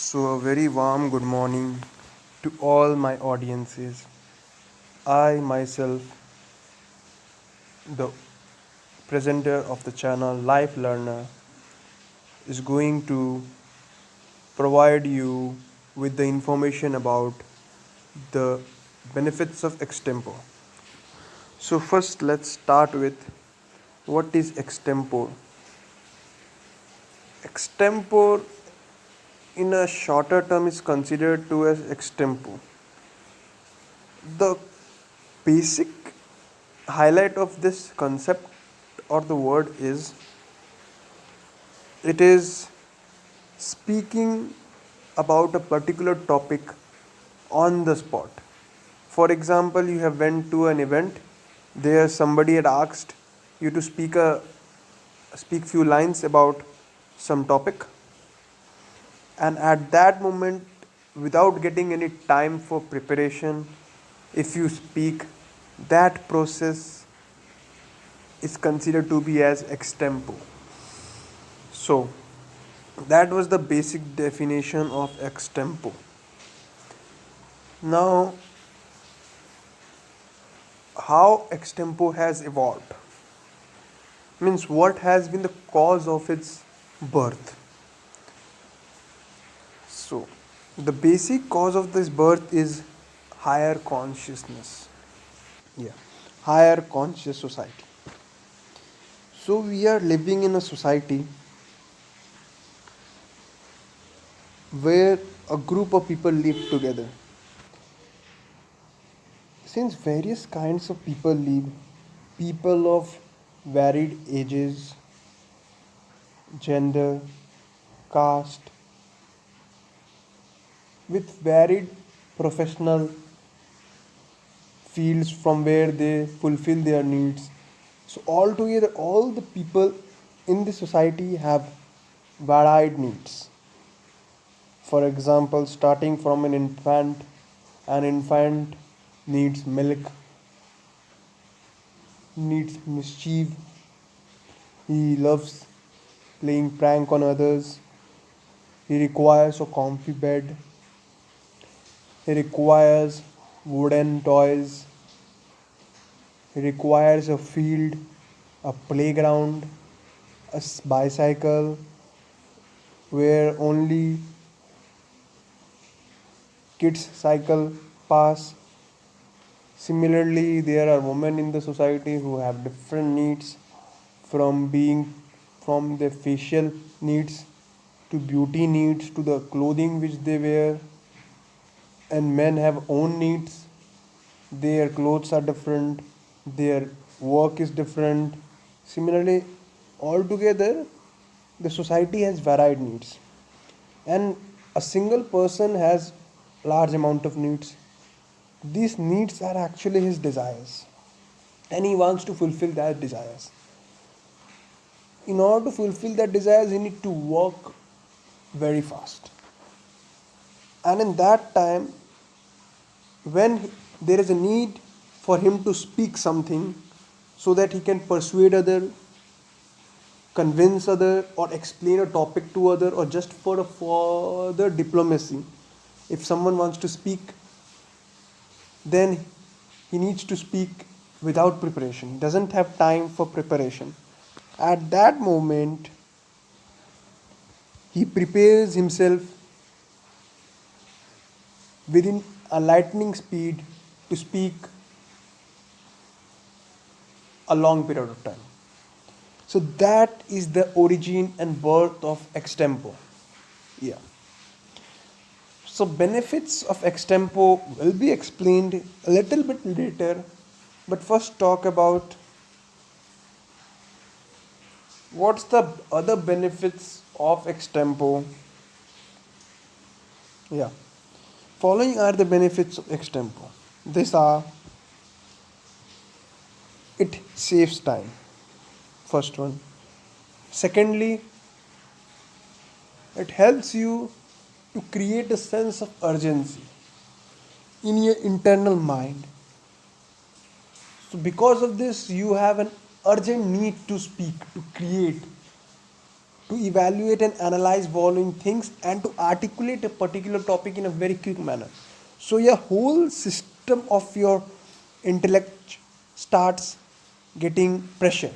So, a very warm good morning to all my audiences. I myself, the presenter of the channel Life Learner, is going to provide you with the information about the benefits of extempore. So, first, let's start with what is extempore. Extempore, in a shorter term, is considered to as extempore. The basic highlight of this concept or the word is it is speaking about a particular topic on the spot. For example, you have went to an event, there somebody had asked you to speak few lines about some topic, and at that moment, without getting any time for preparation, if you speak, that process is considered to be as extempo. So that was the basic definition of extempo. Now, how extempo has evolved means what has been the cause of its birth. So, the basic cause of this birth is higher consciousness. Yeah, higher conscious society. So, we are living in a society where a group of people live together. Since various kinds of people live, people of varied ages, gender, caste, with varied professional fields from where they fulfill their needs. So, altogether, all the people in the society have varied needs. For example, starting from an infant needs milk, needs mischief, he loves playing prank on others, he requires a comfy bed, he requires wooden toys, he requires a field, a playground, a bicycle where only kids cycle pass. Similarly, there are women in the society who have different needs from being from their facial needs to beauty needs to the clothing which they wear, and men have own needs. Their clothes are different, their work is different. Similarly, altogether, the society has varied needs, and a single person has large amount of needs. These needs are actually his desires, and he wants to fulfill that desires. In order to fulfill that desires, he need to work very fast, and in that time, when there is a need for him to speak something so that he can persuade other, convince other, or explain a topic to other, or just for a further diplomacy, if someone wants to speak, then he needs to speak without preparation. He doesn't have time for preparation. At that moment, he prepares himself within a lightning speed to speak a long period of time. So that is the origin and birth of extempo. Yeah. So benefits of extempo will be explained a little bit later, but first talk about what's the other benefits of extempo. Yeah. Following are the benefits of extempo. These are it saves time. First one. Secondly, it helps you to create a sense of urgency in your internal mind. So, because of this, you have an urgent need to speak, to create, to evaluate and analyze following things, and to articulate a particular topic in a very quick manner. So your whole system of your intellect starts getting pressure.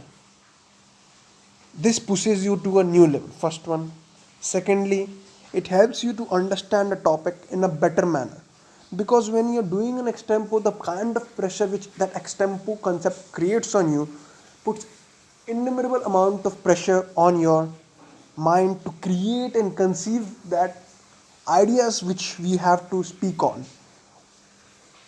This pushes you to a new level, first one. Secondly, it helps you to understand the topic in a better manner, because when you're doing an extempo, the kind of pressure which that extempo concept creates on you puts innumerable amount of pressure on your mind to create and conceive that ideas which we have to speak on.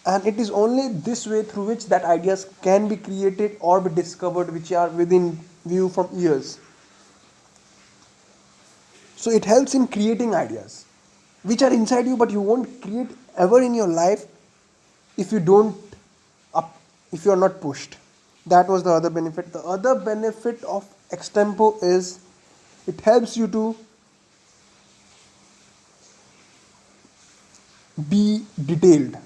And it is only this way through which that ideas can be created or be discovered which are within view from years. So it helps in creating ideas which are inside you, but you won't create ever in your life if you don't up, if you are not pushed. That was the other benefit. The other benefit of extempo is it helps you to be detailed.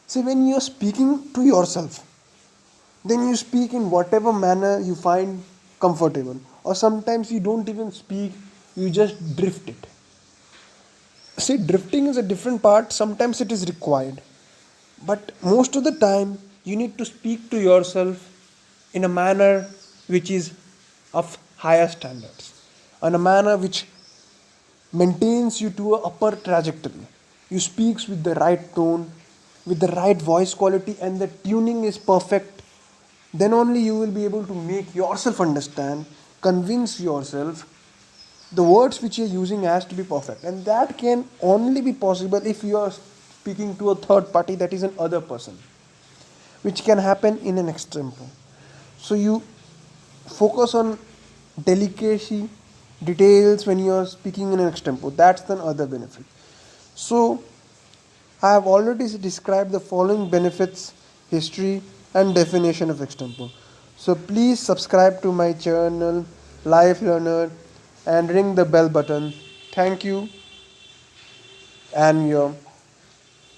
See, when you are speaking to yourself, then you speak in whatever manner you find comfortable, or sometimes you don't even speak, you just drift it. See, drifting is a different part, sometimes it is required, but most of the time you need to speak to yourself in a manner which is of higher standards, in a manner which maintains you to a upper trajectory. You speaks with the right tone, with the right voice quality, and the tuning is perfect. Then only you will be able to make yourself understand, convince yourself. The words which you're using has to be perfect, and that can only be possible if you are speaking to a third party, that is an other person, which can happen in an extempo. So you focus on delicacy, details when you are speaking in an extempo. That's the other benefit. So I have already described the following benefits, history, and definition of extempo. So please subscribe to my channel, Life Learner, and ring the bell button. Thank you, and your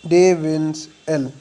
day wins L.